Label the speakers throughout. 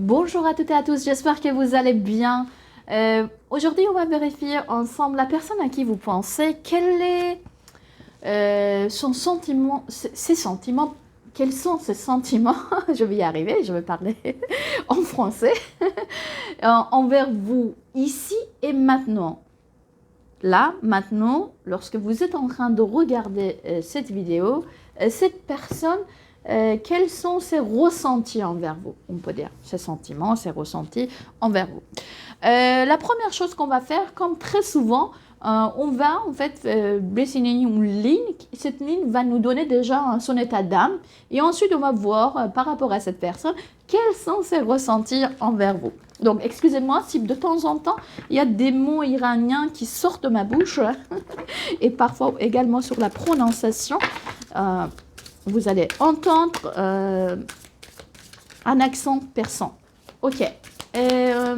Speaker 1: Bonjour à toutes et à tous, j'espère que vous allez bien. Aujourd'hui, on va vérifier ensemble la personne à qui vous pensez, quel est son sentiment, ses sentiments, quels sont ses sentiments, je vais y arriver, je vais parler en français, envers vous, ici et maintenant. Là, maintenant, lorsque vous êtes en train de regarder cette vidéo, cette personne, quels sont ses ressentis envers vous? On peut dire ses sentiments, ses ressentis envers vous. La première chose qu'on va faire, comme très souvent, on va en fait dessiner une ligne. Cette ligne va nous donner déjà son état d'âme. Et ensuite, on va voir par rapport à cette personne, quels sont ses ressentis envers vous. Donc, excusez-moi si de temps en temps, il y a des mots iraniens qui sortent de ma bouche. Et parfois également sur la prononciation. Vous allez entendre un accent persan. Ok. La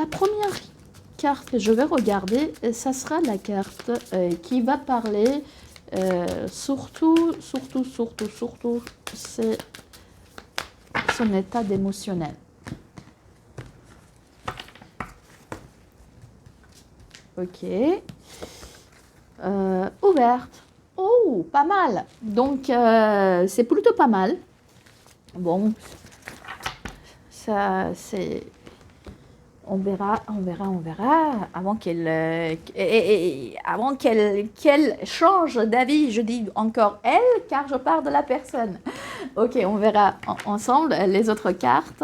Speaker 1: première carte que je vais regarder, ça sera la carte qui va parler surtout, c'est son état émotionnel. Ok. Ouverte. Oh, pas mal. Donc, c'est plutôt pas mal. Bon, ça, c'est... On verra, avant qu'elle change d'avis. Je dis encore elle, car je parle de la personne. Ok, on verra ensemble les autres cartes.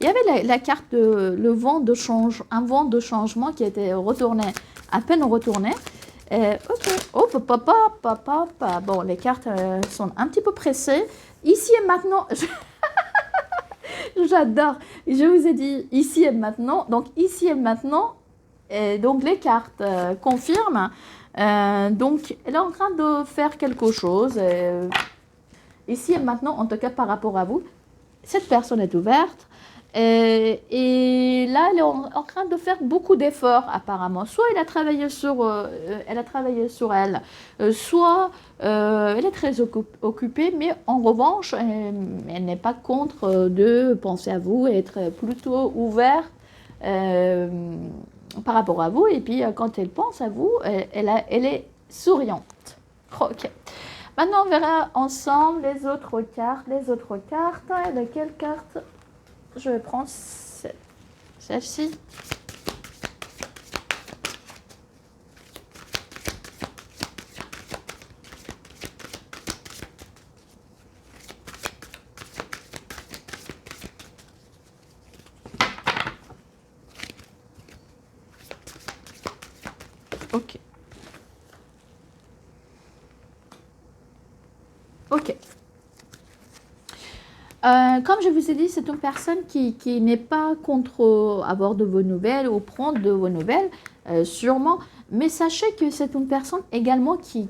Speaker 1: Il y avait la carte de le vent de change, un vent de changement qui était retourné, à peine retourné. Ok, oh, papa. Bon, les cartes sont un petit peu pressées. Ici et maintenant, j'adore. Je vous ai dit ici et maintenant. Donc, ici et maintenant, donc les cartes confirment. Donc, elle est en train de faire quelque chose. Ici et maintenant, en tout cas par rapport à vous, cette personne est ouverte. Et là, elle est en train de faire beaucoup d'efforts apparemment. Soit elle a travaillé sur elle, soit elle est très occupée, mais en revanche, elle n'est pas contre de penser à vous, être plutôt ouverte par rapport à vous. Et puis quand elle pense à vous, elle est souriante. Ok. Maintenant, on verra ensemble les autres cartes. De quelle carte? Je vais prendre celle-ci. Ok. Ok. Comme je vous ai dit, c'est une personne qui n'est pas contre avoir de vos nouvelles ou prendre de vos nouvelles, sûrement. Mais sachez que c'est une personne également qui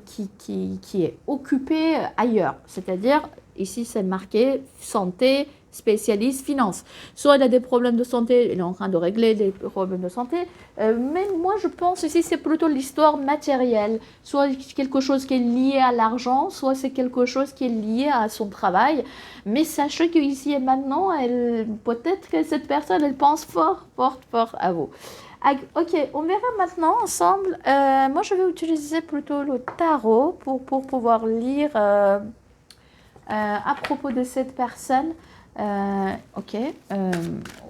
Speaker 1: est occupée ailleurs. C'est-à-dire, ici c'est marqué santé, spécialiste, finance. Soit il a des problèmes de santé, il est en train de régler des problèmes de santé. Mais moi je pense ici c'est plutôt l'histoire matérielle. Soit quelque chose qui est lié à l'argent, soit c'est quelque chose qui est lié à son travail. Mais sachez qu'ici et maintenant, peut-être que cette personne, elle pense fort à vous. Ok, on verra maintenant ensemble. Moi, je vais utiliser plutôt le tarot pour pouvoir lire à propos de cette personne. Ok,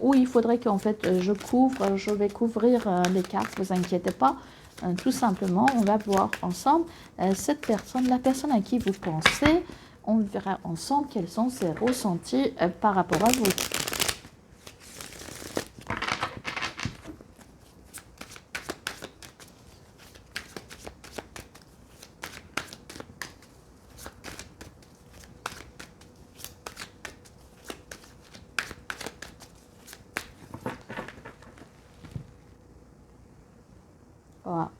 Speaker 1: où il faudrait qu'en fait je vais couvrir les cartes, vous inquiétez pas. Tout simplement, on va voir ensemble cette personne, la personne à qui vous pensez. On verra ensemble quels sont ses ressentis par rapport à vous. Voilà.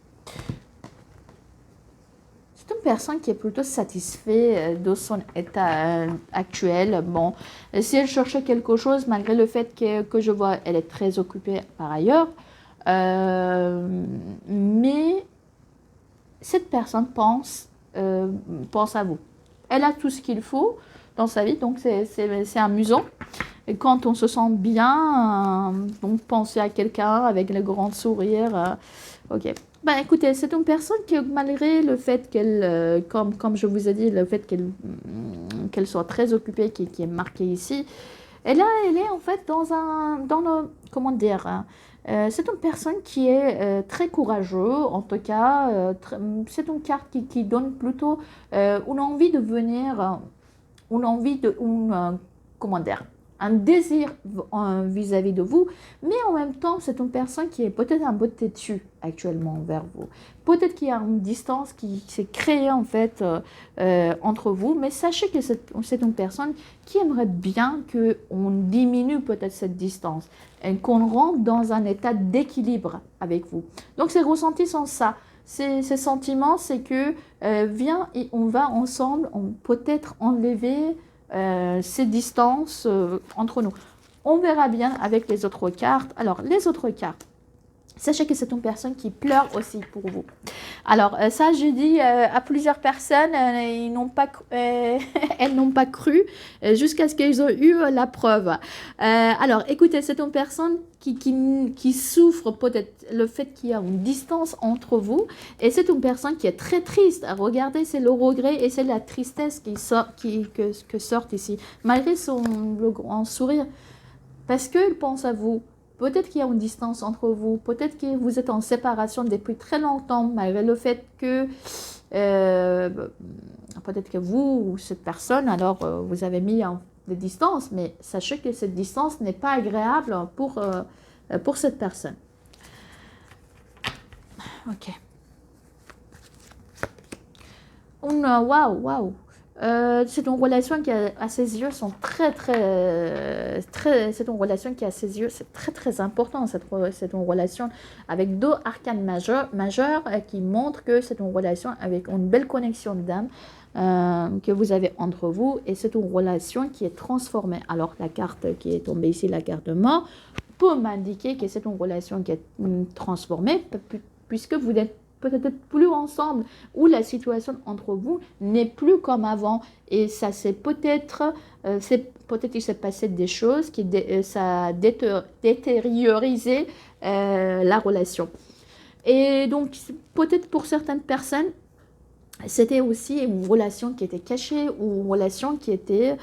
Speaker 1: C'est une personne qui est plutôt satisfaite de son état actuel. Bon, si elle cherchait quelque chose, malgré le fait que je vois, elle est très occupée par ailleurs. Mais cette personne pense à vous. Elle a tout ce qu'il faut dans sa vie, donc c'est amusant. Et quand on se sent bien, donc penser à quelqu'un avec le grand sourire. Ok. Ben, écoutez, c'est une personne qui, malgré le fait qu'elle, comme je vous ai dit, le fait qu'elle soit très occupée, qui est marquée ici, elle est en fait dans le, comment dire, c'est une personne qui est très courageuse, en tout cas, c'est une carte qui donne plutôt une envie de venir, une envie de, comment dire, un désir vis-à-vis de vous, mais en même temps, c'est une personne qui est peut-être un peu têtue actuellement envers vous. Peut-être qu'il y a une distance qui s'est créée en fait entre vous, mais sachez que c'est une personne qui aimerait bien qu'on diminue peut-être cette distance et qu'on rentre dans un état d'équilibre avec vous. Donc, ces ressentis sont ça. Ces sentiments, c'est que viens et on va ensemble, on peut-être enlever ces distances entre nous. On verra bien avec les autres cartes. Alors, les autres cartes, sachez que c'est une personne qui pleure aussi pour vous. Alors, ça, j'ai dit à plusieurs personnes, elles n'ont pas cru jusqu'à ce qu'ils aient eu la preuve. Alors, écoutez, c'est une personne qui souffre peut-être le fait qu'il y a une distance entre vous. Et c'est une personne qui est très triste. Regardez, c'est le regret et c'est la tristesse que sort ici. Malgré le grand sourire. Parce qu'il pense à vous. Peut-être qu'il y a une distance entre vous. Peut-être que vous êtes en séparation depuis très longtemps, malgré le fait que peut-être que vous ou cette personne, alors vous avez mis des distances, mais sachez que cette distance n'est pas agréable pour cette personne. Ok. Waouh. C'est une relation qui, à ses yeux, sont c'est une relation qui, à ses yeux, c'est très important. C'est une relation avec 2 arcanes majeurs qui montrent que c'est une relation avec une belle connexion d'âme que vous avez entre vous. Et c'est une relation qui est transformée. Alors, la carte qui est tombée ici, la carte de mort, peut m'indiquer que c'est une relation qui est transformée puisque vous êtes peut-être plus ensemble, ou la situation entre vous n'est plus comme avant. Et ça, c'est peut-être il s'est passé des choses ça a détériorisé la relation. Et donc, peut-être pour certaines personnes, c'était aussi une relation qui était cachée, ou une relation qui était...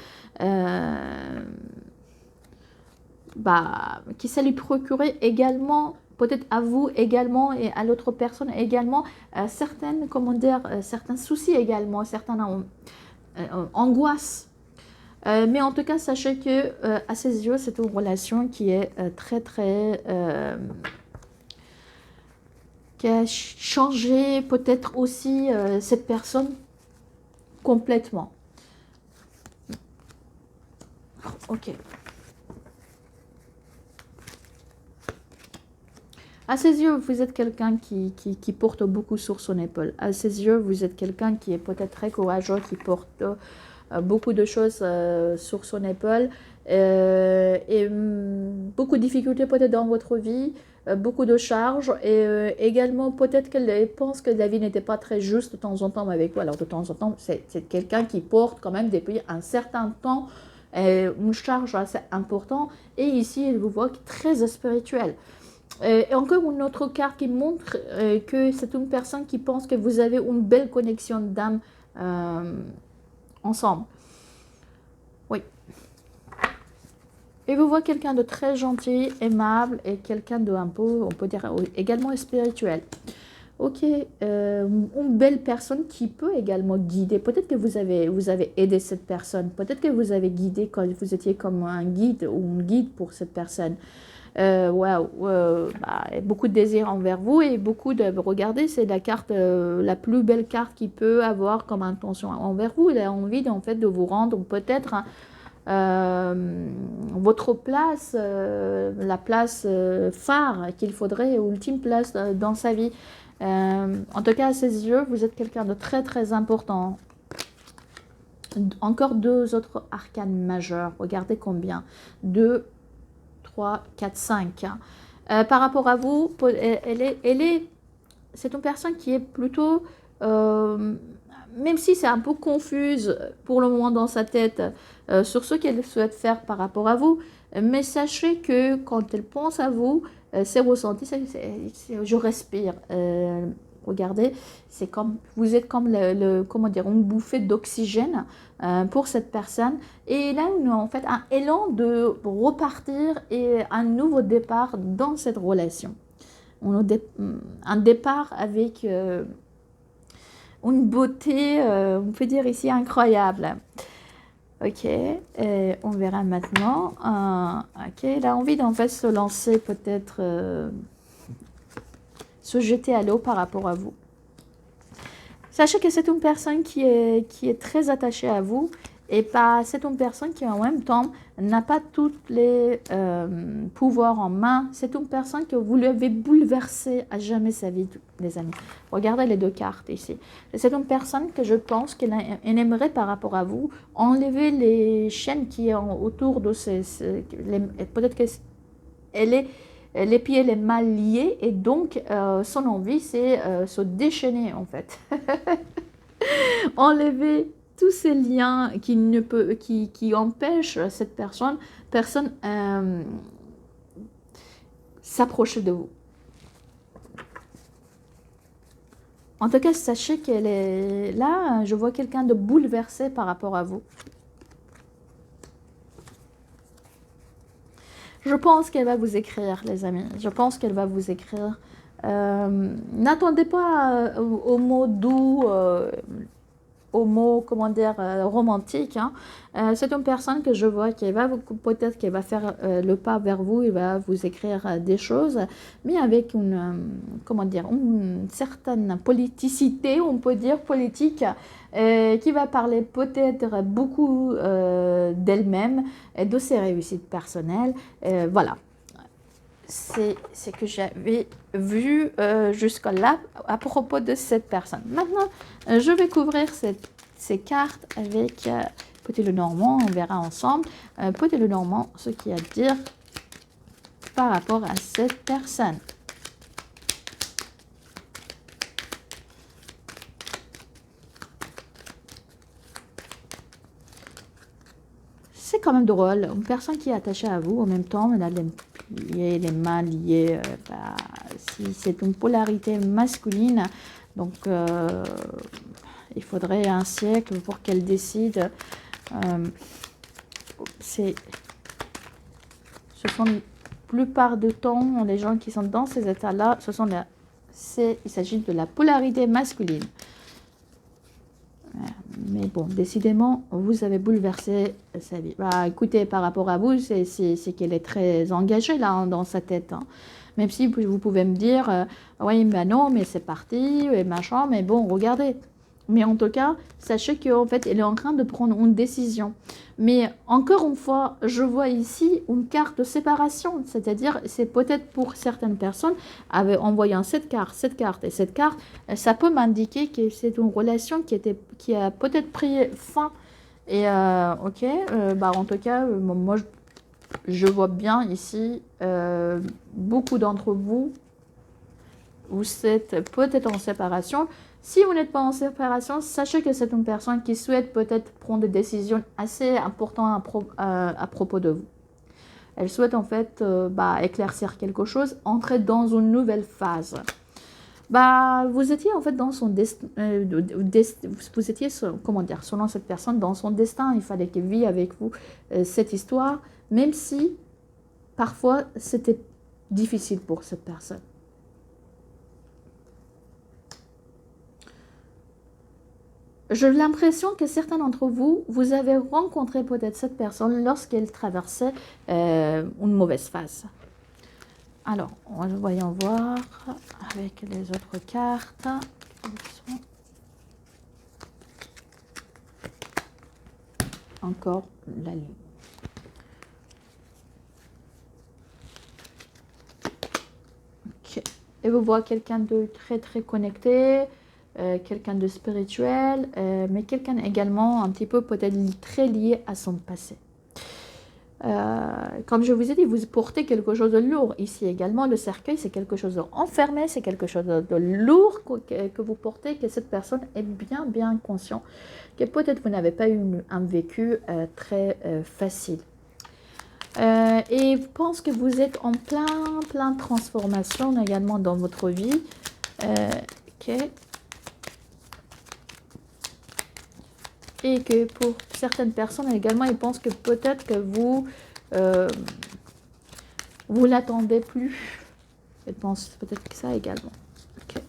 Speaker 1: qui ça lui procurait également, peut-être à vous également et à l'autre personne également, certains soucis également, certaines angoisses. Mais en tout cas, sachez que à ses yeux, c'est une relation qui est qui a changé peut-être aussi cette personne complètement. Ok. À ses yeux, vous êtes quelqu'un qui porte beaucoup sur son épaule. À ses yeux, vous êtes quelqu'un qui est peut-être très courageux, qui porte beaucoup de choses sur son épaule. Et beaucoup de difficultés peut-être dans votre vie, beaucoup de charges. Et également, peut-être qu'elle pense que la vie n'était pas très juste de temps en temps avec vous. Alors, de temps en temps, c'est quelqu'un qui porte quand même depuis un certain temps une charge assez importante. Et ici, elle vous voit très spirituelle. Et encore une autre carte qui montre que c'est une personne qui pense que vous avez une belle connexion d'âme ensemble. Oui. Et vous voyez quelqu'un de très gentil, aimable et quelqu'un de un peu, on peut dire, également spirituel. Ok, une belle personne qui peut également guider. Peut-être que vous avez aidé cette personne. Peut-être que vous avez guidé quand vous étiez comme un guide ou une guide pour cette personne. Beaucoup de désir envers vous et beaucoup de... Regardez, c'est la carte, la plus belle carte qu'il peut avoir comme intention envers vous. Il a envie en fait de vous rendre peut-être votre place, la place phare qu'il faudrait, ultime place dans sa vie. En tout cas, à ses yeux, vous êtes quelqu'un de très important. Encore 2 autres arcanes majeurs. Regardez combien. 2, 3, 4, 5. Par rapport à vous, c'est une personne qui est plutôt même si c'est un peu confuse pour le moment dans sa tête sur ce qu'elle souhaite faire par rapport à vous, mais sachez que quand elle pense à vous, ses ressentis, je respire. Regardez, c'est comme vous êtes comme comment dire, une bouffée d'oxygène pour cette personne. Et là, on a en fait un élan de repartir et un nouveau départ dans cette relation. On a un départ avec une beauté, on peut dire ici, incroyable. Ok, on verra maintenant. Ok, elle a envie d'en fait se lancer, peut-être se jeter à l'eau par rapport à vous. Sachez que c'est une personne qui est très attachée à vous et c'est une personne qui en même temps n'a pas tous les pouvoirs en main. C'est une personne que vous lui avez bouleversé à jamais sa vie, les amis. Regardez les deux cartes ici. C'est une personne que je pense qu'elle aimerait par rapport à vous enlever les chaînes qui sont autour de peut-être qu'elle est les pieds les mal liés et donc son envie c'est se déchaîner en fait. Enlever tous ces liens qui empêchent cette personne s'approcher de vous. En tout cas, sachez qu'elle est là, je vois quelqu'un de bouleversé par rapport à vous. Je pense qu'elle va vous écrire, les amis. Je pense qu'elle va vous écrire. N'attendez pas aux mots doux, aux mots, comment dire, romantiques. Hein. C'est une personne que je vois qui va peut-être qu'elle va faire le pas vers vous, il va vous écrire des choses, mais avec comment dire, une certaine politicité, on peut dire politique, qui va parler peut-être beaucoup d'elle-même et de ses réussites personnelles. Voilà. C'est ce que j'avais vu jusqu'à là à propos de cette personne. Maintenant, je vais couvrir ces cartes avec Petit le Normand. On verra ensemble Petit le Normand ce qu'il y a à dire par rapport à cette personne. C'est quand même drôle. Une personne qui est attachée à vous, en même temps, elle a les mains liées. Si c'est une polarité masculine, donc il faudrait un siècle pour qu'elle décide. Ce sont la plupart du temps, les gens qui sont dans ces états-là, il s'agit de la polarité masculine. Mais bon, décidément, vous avez bouleversé sa vie. Bah, écoutez, par rapport à vous, c'est qu'elle est très engagée là, hein, dans sa tête. Hein. Même si vous pouvez me dire, oui, ben non, mais c'est parti, et machin, mais bon, regardez. Mais en tout cas, sachez qu'en fait, elle est en train de prendre une décision. Mais encore une fois, je vois ici une carte de séparation. C'est-à-dire, c'est peut-être pour certaines personnes, en voyant cette carte et cette carte, ça peut m'indiquer que c'est une relation qui a peut-être pris fin. Et ok, bah en tout cas, moi, je vois bien ici, beaucoup d'entre vous, vous êtes peut-être en séparation. Si vous n'êtes pas en séparation, sachez que c'est une personne qui souhaite peut-être prendre des décisions assez importantes à propos de vous. Elle souhaite en fait éclaircir quelque chose, entrer dans une nouvelle phase. Vous étiez en fait dans son destin, vous étiez, comment dire, selon cette personne, dans son destin. Il fallait qu'elle vive avec vous cette histoire, même si parfois c'était difficile pour cette personne. J'ai l'impression que certains d'entre vous, vous avez rencontré peut-être cette personne lorsqu'elle traversait une mauvaise phase. Alors, voyons voir avec les autres cartes. Encore la lune. Ok. Et vous voyez quelqu'un de très très connecté. Quelqu'un de spirituel, mais quelqu'un également un petit peu peut-être très lié à son passé. Comme je vous ai dit, vous portez quelque chose de lourd. Ici également, le cercueil, c'est quelque chose d'enfermé, c'est quelque chose de lourd que vous portez, que cette personne est bien conscient, que peut-être vous n'avez pas eu un vécu très facile. Et je pense que vous êtes en plein de transformation également dans votre vie. Ok. Et que pour certaines personnes également, ils pensent que peut-être que vous l'attendez plus. Ils pensent peut-être que ça également. Ok.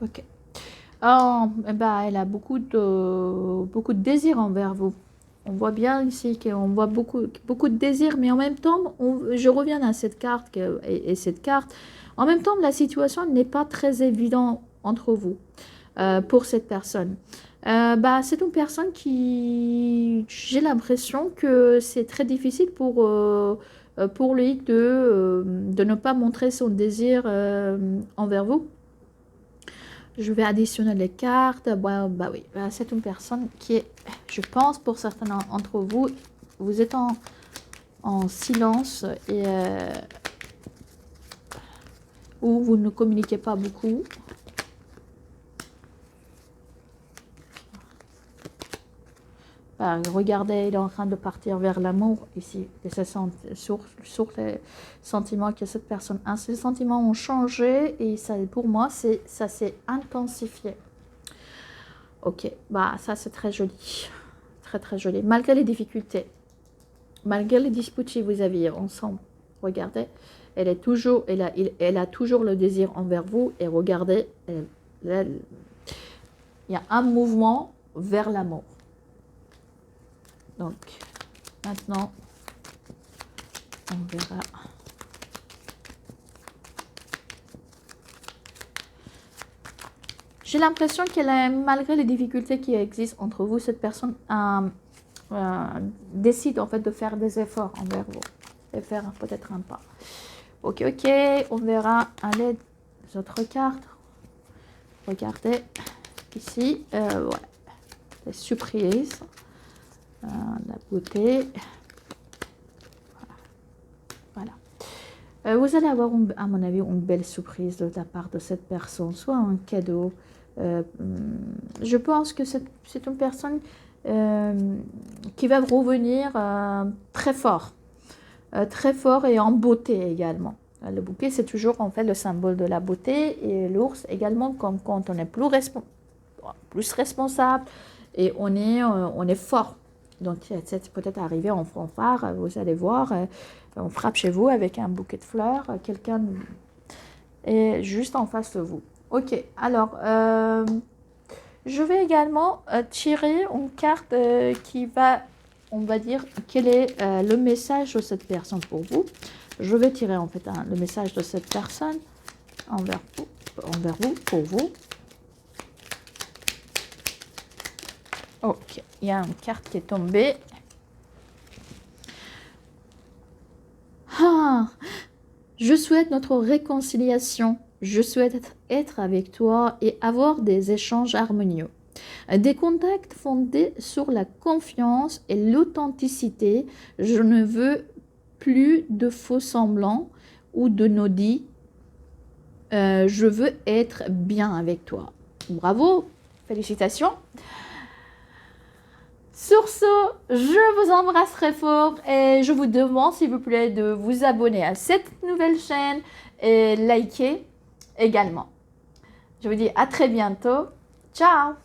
Speaker 1: Ok. Oh, elle a beaucoup de désir envers vous. On voit bien ici qu'on voit beaucoup de désir, mais en même temps, je reviens à cette carte et cette carte. En même temps, la situation n'est pas très évidente entre vous pour cette personne. C'est une personne qui, j'ai l'impression que c'est très difficile pour lui de ne pas montrer son désir envers vous. Je vais additionner les cartes. Oui, c'est une personne qui est, je pense, pour certains d'entre vous, vous êtes en silence et ou vous ne communiquez pas beaucoup. Regardez, il est en train de partir vers l'amour ici. Et ça sur les sentiments que cette personne a. Ces sentiments ont changé et ça, pour moi, ça s'est intensifié. Ok, ça c'est très joli. Très joli. Malgré les difficultés, malgré les disputes que vous aviez ensemble, regardez, elle a toujours le désir envers vous. Et regardez, il y a un mouvement vers l'amour. Donc, maintenant, on verra. J'ai l'impression malgré les difficultés qui existent entre vous, cette personne décide en fait de faire des efforts envers vous et faire peut-être un pas. Ok, on verra à l'aide des autres cartes. Regardez ici, voilà, les surprises. La beauté. Voilà. Vous allez avoir, à mon avis, une belle surprise de la part de cette personne, soit un cadeau. Je pense que c'est une personne qui va revenir très fort et en beauté également. Le bouquet, c'est toujours en fait le symbole de la beauté, et l'ours également, comme quand on est plus responsable et on est fort. Donc, c'est peut-être arrivé en fanfare, vous allez voir, on frappe chez vous avec un bouquet de fleurs, quelqu'un est juste en face de vous. Ok, alors, je vais également tirer une carte qui va, on va dire, quel est le message de cette personne pour vous. Je vais tirer en fait le message de cette personne envers vous, pour vous. Ok, il y a une carte qui est tombée. Je souhaite notre réconciliation. Je souhaite être avec toi et avoir des échanges harmonieux. Des contacts fondés sur la confiance et l'authenticité. Je ne veux plus de faux semblants ou de no-dits. Je veux être bien avec toi. Bravo, félicitations. Sur ce, je vous embrasse très fort et je vous demande s'il vous plaît de vous abonner à cette nouvelle chaîne et liker également. Je vous dis à très bientôt. Ciao!